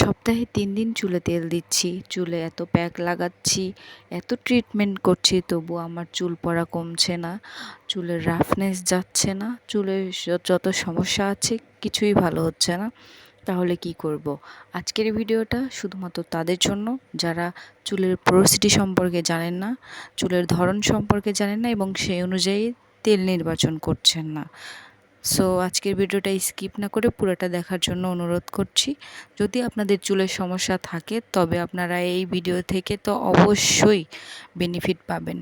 সপ্তাহে ৩ দিন চুলে তেল দিচ্ছি, চুলে এত প্যাক লাগাচ্ছি, এত ট্রিটমেন্ট করছি, তবুও আমার চুল পড়া কমছে না, চুলের রাফনেস যাচ্ছে না, চুলের যত সমস্যা আছে কিছুই ভালো হচ্ছে না। তাহলে কি করব? আজকের ভিডিওটা শুধুমাত্র তাদের জন্য যারা চুলের পোরোসিটি সম্পর্কে জানেন না, চুলের ধরন সম্পর্কে জানেন না এবং সেই অনুযায়ী তেল নির্বাচন করছেন না। সো আজকের ভিডিওটা স্কিপ না করে পুরোটা দেখার জন্য অনুরোধ করছি। যদি আপনাদের চুলের সমস্যা থাকে তবে আপনারা এই ভিডিও থেকে তো অবশ্যই বেনিফিট পাবেন।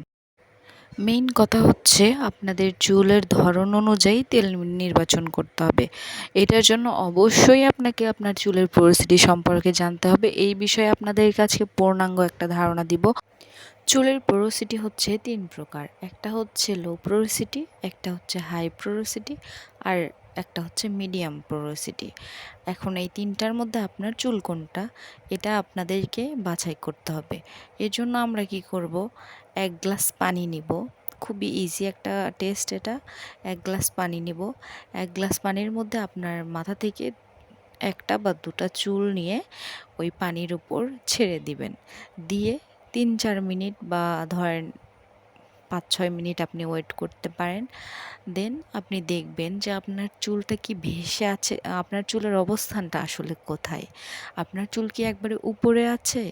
মেইন কথা হচ্ছে আপনাদের চুলের ধরন অনুযায়ী তেল নির্বাচন করতে হবে। এটার জন্য অবশ্যই আপনাকে আপনার চুলের পরিস্থিতি সম্পর্কে জানতে হবে। এই বিষয়ে আপনাদের কাছে পূর্ণাঙ্গ একটা ধারণা দিব। চুলের পোরোসিটি হচ্ছে ৩ প্রকার। একটা হচ্ছে লো পোরোসিটি, একটা হচ্ছে হাই পোরোসিটি, আর একটা হচ্ছে মিডিয়াম পোরোসিটি। এখন এই ৩টার মধ্যে আপনার চুল কোনটা, এটা আপনাদেরকে বাছাই করতে হবে। এর জন্য আমরা কি করব, ১ গ্লাস পানি নিব। খুবই ইজি একটা টেস্ট এটা। ১ গ্লাস পানি নিব। ১ গ্লাস পানির মধ্যে আপনার মাথা থেকে ১টা বা ২টা চুল নিয়ে ওই পানির উপর ছেড়ে দিবেন। দিয়ে ৩-৪ মিনিট বা ধরেন ৫-৬ মিনিট আপনি ওয়েট করতে পারেন। দেন আপনি দেখবেন যে আপনার চুলটা কি ভেসে আছে, আপনার চুলের অবস্থানটা আসলে কোথায়। আপনার চুল কি একবারে উপরে আছে,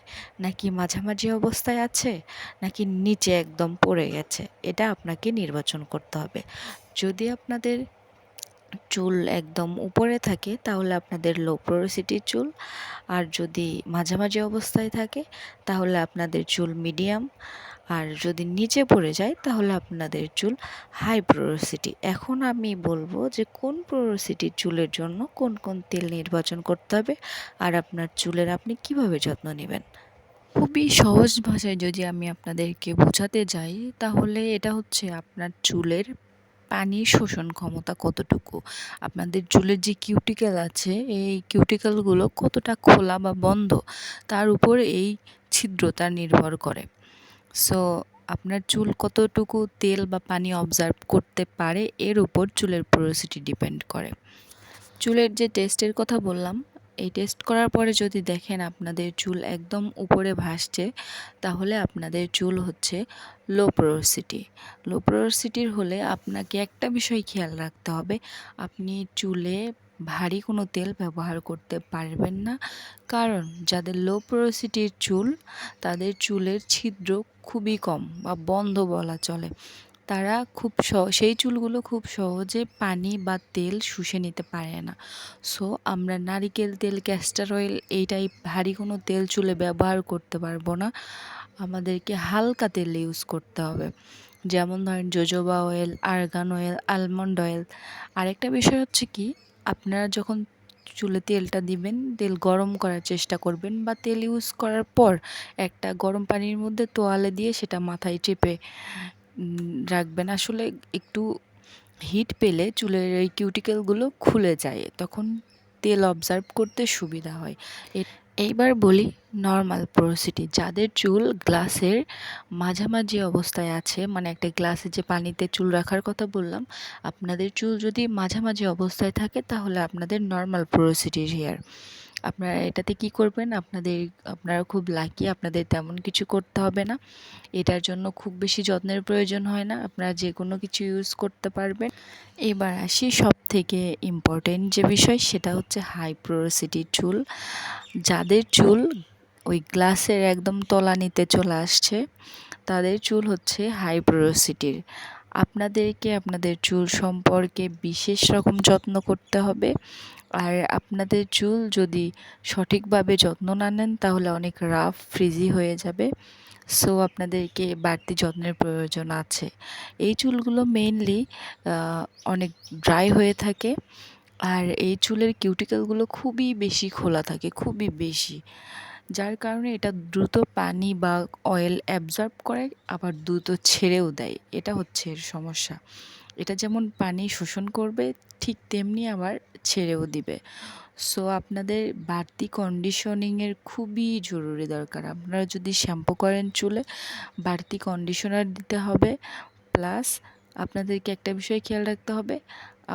নাকি মাঝামাঝি অবস্থায় আছে, নাকি নিচে একদম পড়ে গেছে, এটা আপনাকে নির্বাচন করতে হবে। যদি আপনাদের চুল একদম উপরে থাকে তাহলে আপনাদের লো পোরোসিটির চুল, আর যদি মাঝামাঝি অবস্থায় থাকে তাহলে আপনাদের চুল মিডিয়াম, আর যদি নিচে পড়ে যায় তাহলে আপনাদের চুল হাই পোরোসিটি। এখন আমি বলবো যে কোন পোরোসিটির চুলের জন্য কোন কোন তেল নির্বাচন করতে হবে আর আপনার চুলের আপনি কিভাবে যত্ন নেবেন। খুবই সহজ ভাষায় যদি আমি আপনাদেরকে বোঝাতে যাই তাহলে এটা হচ্ছে আপনার চুলের পানির শোষণ ক্ষমতা কতটুকু, আপনাদের চুলের যে কিউটিক্যাল আছে এই কিউটিক্যালগুলো কতটা খোলা বা বন্ধ, তার উপর এই ছিদ্রতা নির্ভর করে। সো আপনার চুল কতটুকু তেল বা পানি অবজার্ভ করতে পারে এর উপর চুলের পোরোসিটি ডিপেন্ড করে। চুলের যে টেস্টের কথা বললাম, এই টেস্ট করার পরে যদি দেখেন আপনাদের চুল একদম উপরে ভাসছে তাহলে আপনাদের চুল হচ্ছে লো পোরোসিটি। লো পোরোসিটির হলে আপনাকে একটা বিষয় খেয়াল রাখতে হবে, আপনি চুলে ভারী কোনো তেল ব্যবহার করতে পারবেন না। কারণ যাদের লো পোরোসিটির চুল তাদের চুলের ছিদ্র খুবই কম বা বন্ধ বলা চলে। তারা সেই চুলগুলো খুব সহজে পানি বা তেল শুষে নিতে পারে না। সো আমরা নারিকেল তেল, ক্যাস্টর অয়েল এই টাইপ ভারী কোনো তেল চুলে ব্যবহার করতে পারবো না। আমাদেরকে হালকা তেল ইউজ করতে হবে, যেমন ধরেন jojoba oil, argan oil, almond oil. আরেকটা বিষয় হচ্ছে কি, আপনারা যখন চুলে তেলটা দিবেন তেল গরম করার চেষ্টা করবেন, বা তেল ইউজ করার পর একটা গরম পানির মধ্যে তোয়ালে দিয়ে সেটা মাথায় চেপে রাখবেন। আসলে একটু হিট পেলে চুলের এই কিউটিকেলগুলো খুলে যায়, তখন তেল অবজার্ভ করতে সুবিধা হয়। এইবার বলি নর্মাল পোরোসিটি, যাদের চুল গ্লাসের মাঝামাঝি অবস্থায় আছে, মানে একটা গ্লাসে যে পানিতে চুল রাখার কথা বললাম, আপনাদের চুল যদি মাঝামাঝি অবস্থায় থাকে তাহলে আপনাদের নর্মাল পোরোসিটির হেয়ার। আপনারা এটাতে কি করবেন, আপনারা খুব লাকি, আপনাদের তেমন কিছু করতে হবে না। এটার জন্য খুব বেশি যত্নের প্রয়োজন হয় না, আপনারা যে কোনো কিছু ইউজ করতে পারবেন। এবার আসি সব থেকে ইম্পর্টেন্ট যে বিষয়, সেটা হচ্ছে হাই পোরোসিটির চুল। যাদের চুল ওই গ্লাসের একদম তলানিতে চলে আসছে তাদের চুল হচ্ছে হাই পোরোসিটির। আপনাদেরকে আপনাদের চুল সম্পর্কে বিশেষ রকম যত্ন করতে হবে। আর আপনাদের চুল যদি সঠিকভাবে যত্ন না নেন তাহলে অনেক রাফ ফ্রিজি হয়ে যাবে। সো আপনাদেরকে বাড়তি যত্নের প্রয়োজন আছে। এই চুলগুলো মেইনলি অনেক ড্রাই হয়ে থাকে, আর এই চুলের কিউটিকেলগুলো খুবই বেশি খোলা থাকে, খুবই বেশি, যার কারণে এটা দ্রুত পানি বা অয়েল অ্যাবজর্ব করে, আবার দ্রুত ছেড়েও দেয়। এটা হচ্ছে এর সমস্যা। এটা যেমন পানি শোষণ করবে ঠিক তেমনি আবার ছেড়েও দিবে। সো আপনাদের বাড়তি কন্ডিশনিংয়ের খুবই জরুরি দরকার। আপনারা যদি শ্যাম্পু করেন চুলে, বাড়তি কন্ডিশনার দিতে হবে। প্লাস আপনাদেরকে একটা বিষয় খেয়াল রাখতে হবে,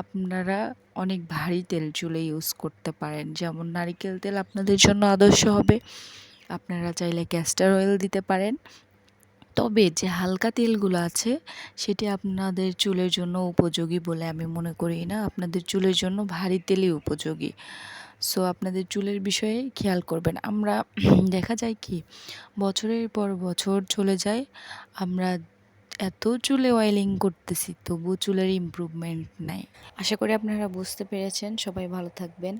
আপনারা অনেক ভারী তেল চুলে ইউজ করতে পারেন, যেমন নারিকেল তেল আপনাদের জন্য আদর্শ হবে। আপনারা চাইলে ক্যাস্টর অয়েল দিতে পারেন। তবে যে হালকা তেলগুলো আছে সেটি আপনাদের চুলের জন্য উপযোগী বলে আমি মনে করি না। আপনাদের চুলের জন্য ভারী তেলই উপযোগী। সো আপনাদের চুলের বিষয়ে খেয়াল করবেন। আমরা দেখা যায় কি বছরের পর বছর চলে যায়, আমরা এত চুলে অয়েলিং করতেছি তবু চুলের ইমপ্রুভমেন্ট নাই। আশা করি আপনারা বুঝতে পেরেছেন। সবাই ভালো থাকবেন।